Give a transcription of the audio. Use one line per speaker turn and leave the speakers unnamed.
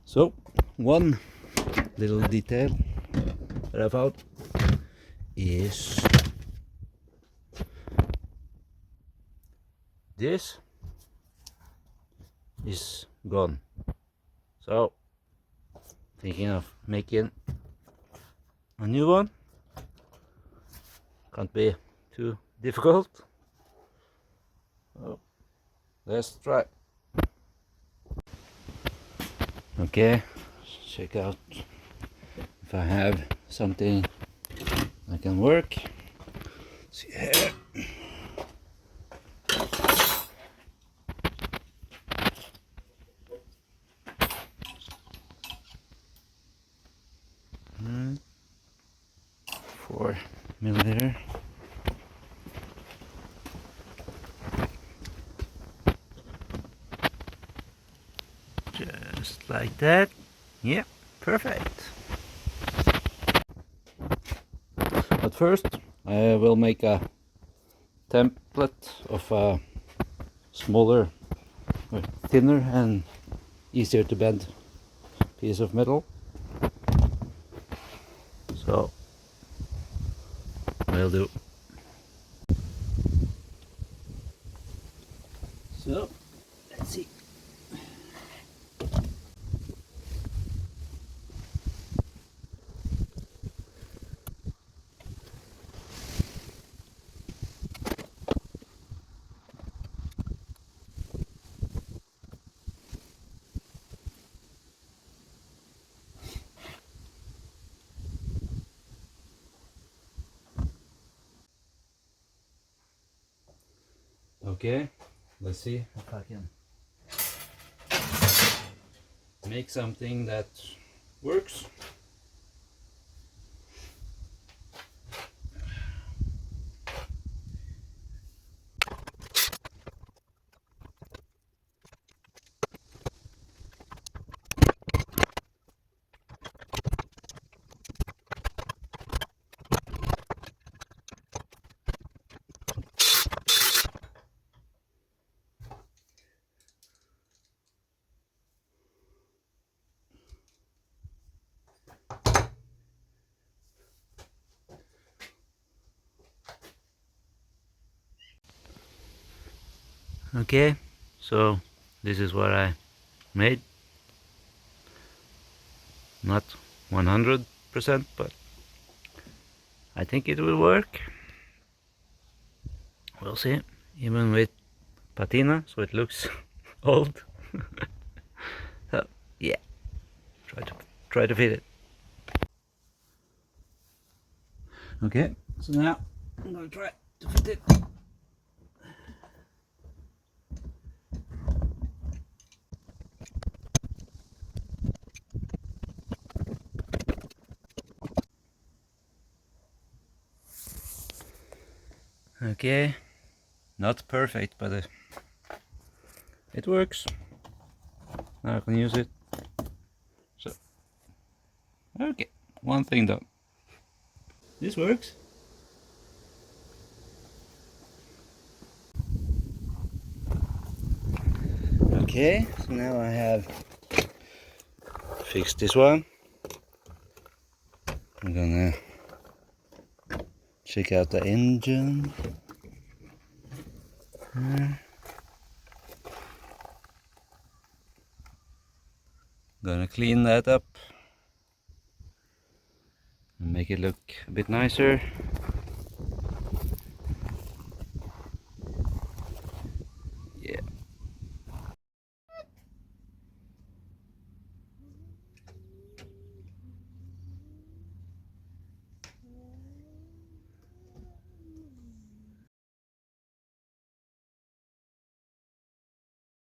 So, one little detail that I found is this is gone. So, thinking of making a new one. Can't be too difficult. So, let's try. Okay, check out if I have something that can work. See here. And 4mm. Just like that. Yeah, perfect. But first I will make a template of a smaller, thinner and easier to bend piece of metal. So will do. So let's see. Okay, let's see if I can make something that works. Okay, so this is what I made. Not 100%, but I think it will work. We'll see. Even with patina, so it looks old. So yeah, try to fit it. Okay, so now I'm gonna try to fit it. Okay, not perfect, but it works. Now I can use it. So, okay, one thing done. This works. Okay, so now I have fixed this one. I'm gonna check out the engine. Gonna clean that up and make it look a bit nicer.